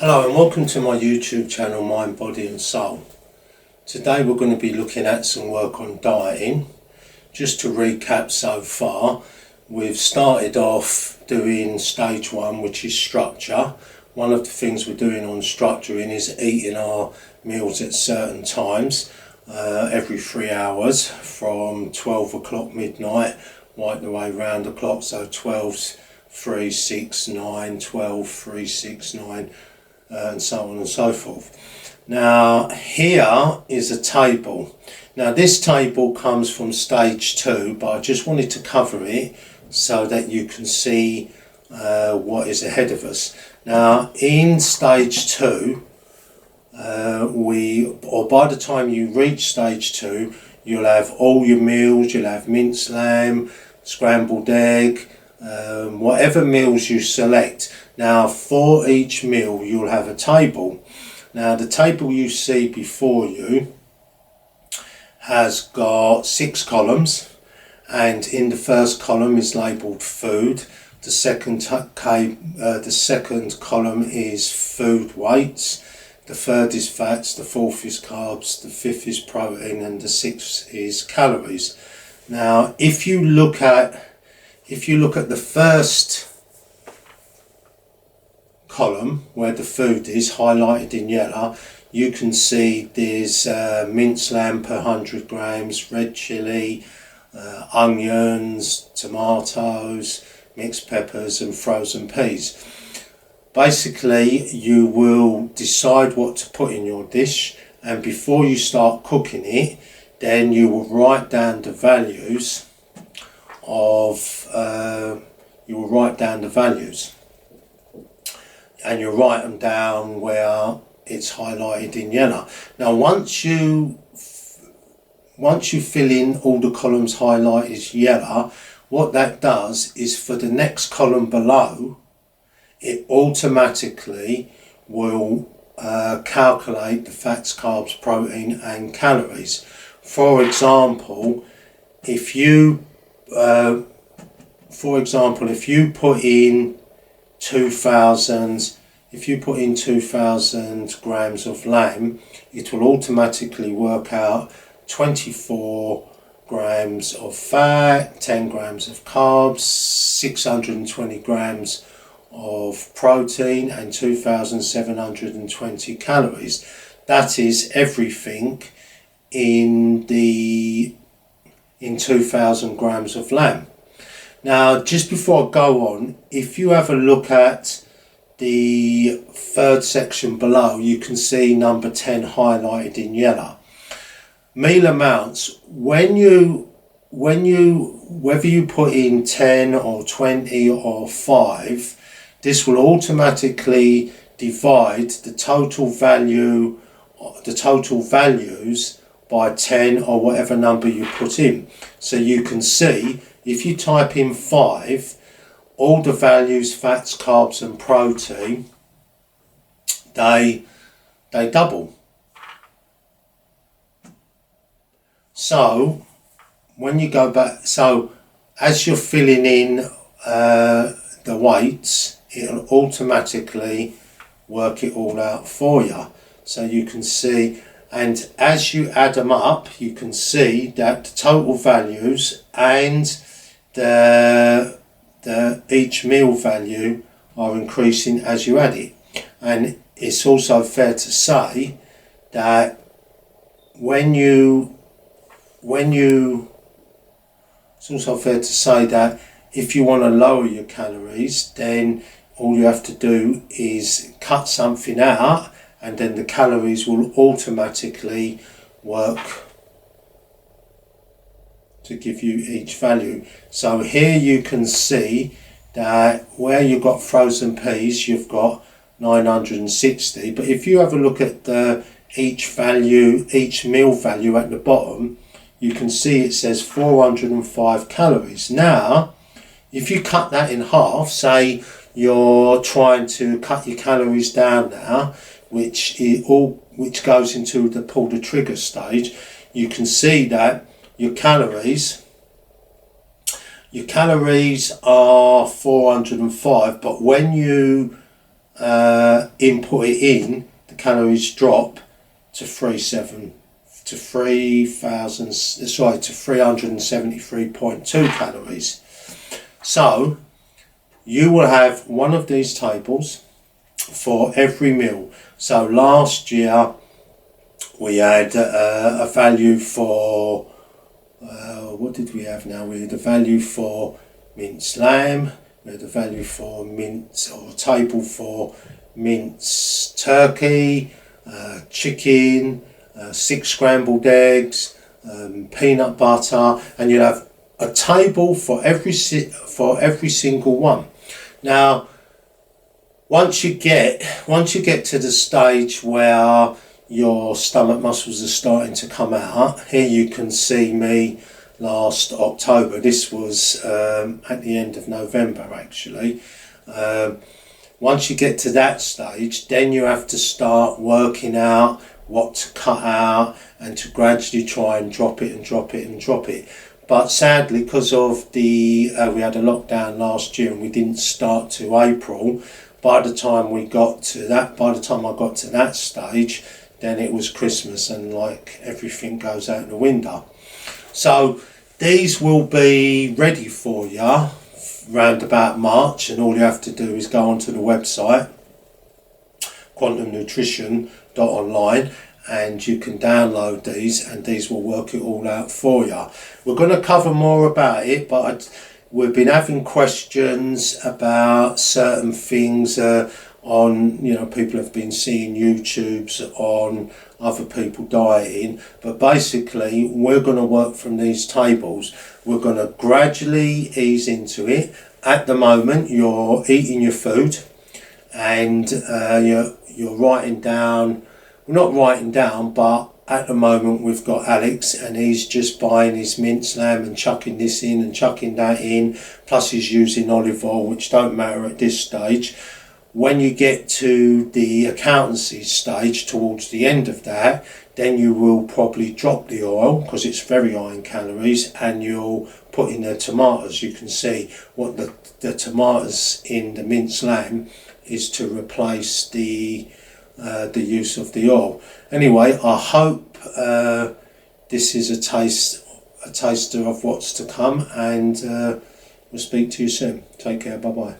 Hello and welcome to my YouTube channel Mind, Body and Soul. Today we're going to be looking at some work on dieting. Just to recap so far, we've started off doing stage 1, which is structure. One of the things we're doing on structuring is eating our meals at certain times, every 3 hours from 12 o'clock midnight right the way round the clock, so 12, 3, 6, 9, 12, 3, 6, 9 and so on and so forth. Now here is a table. Now this table comes from stage 2, but I just wanted to cover it so that you can see what is ahead of us. Now in stage 2, by the time you reach stage 2, you'll have all your meals. You'll have minced lamb, scrambled egg, whatever meals you select. Now for each meal you'll have a table. Now the table you see before you has got 6 columns, and in the first column is labelled food. The second column is food weights, the third is fats, the fourth is carbs, the fifth is protein, and the sixth is calories. Now if you look at the first column where the food is highlighted in yellow, you can see there's minced lamb per 100 grams, red chilli, onions, tomatoes, mixed peppers and frozen peas. Basically you will decide what to put in your dish, and before you start cooking it, then you will write down the values and you'll write them down where it's highlighted in yellow. Now once you fill in all the columns highlighted yellow, what that does is for the next column below, it automatically will calculate the fats, carbs, protein and calories. For example, if you put in 2,000 grams of lamb, it will automatically work out 24 grams of fat, 10 grams of carbs, 620 grams of protein and 2,720 calories. That is everything in 2,000 grams of lamb. Now just before I go on, if you have a look at the third section below, you can see number 10 highlighted in yellow. Meal amounts, whether you put in 10 or 20 or 5, this will automatically divide the total values by 10 or whatever number you put in. So you can see if you type in 5, all the values, fats, carbs and protein, they double. So when you go back, so as you're filling in the weights, it'll automatically work it all out for you. So you can see, and as you add them up, you can see that the total values and the each meal value are increasing as you add it. And it's also fair to say that if you want to lower your calories, then all you have to do is cut something out, and then the calories will automatically work to give you each value. So here you can see that where you've got frozen peas, you've got 960, but if you have a look at each meal value at the bottom, you can see it says 405 calories. Now if you cut that in half, say you're trying to cut your calories down now, which goes into the pull the trigger stage, you can see that your calories are 405, but when you input it in, the calories drop to 373.2 calories. So you will have one of these tables for every meal. So last year we had a value for what did we have now? We had a value for minced lamb, we had a value for mince, or a table for minced turkey, chicken, 6 scrambled eggs, peanut butter, and you'll have a table for every single one. Now, once you get to the stage where your stomach muscles are starting to come out, here you can see me last October. This was at the end of November actually. Once you get to that stage, then you have to start working out what to cut out and to gradually try and drop it. But sadly, because of we had a lockdown last year and we didn't start to April, by the time I got to that stage, then it was Christmas and like everything goes out the window. So these will be ready for you round about March, and all you have to do is go onto the website quantumnutrition.online and you can download these, and these will work it all out for you. We're going to cover more about it, but we've been having questions about certain things on, people have been seeing YouTubes on other people dieting, but basically we're going to work from these tables. We're going to gradually ease into it. At the moment you're eating your food and you're writing down, not writing down, but at the moment we've got Alex and he's just buying his minced lamb and chucking this in and chucking that in, plus he's using olive oil, which don't matter at this stage. When you get to the accountancy stage, towards the end of that, then you will probably drop the oil because it's very high in calories, and you'll put in the tomatoes. You can see what the tomatoes in the minced lamb is to replace the use of the oil. Anyway, I hope this is a taster of what's to come, and we'll speak to you soon. Take care, bye bye.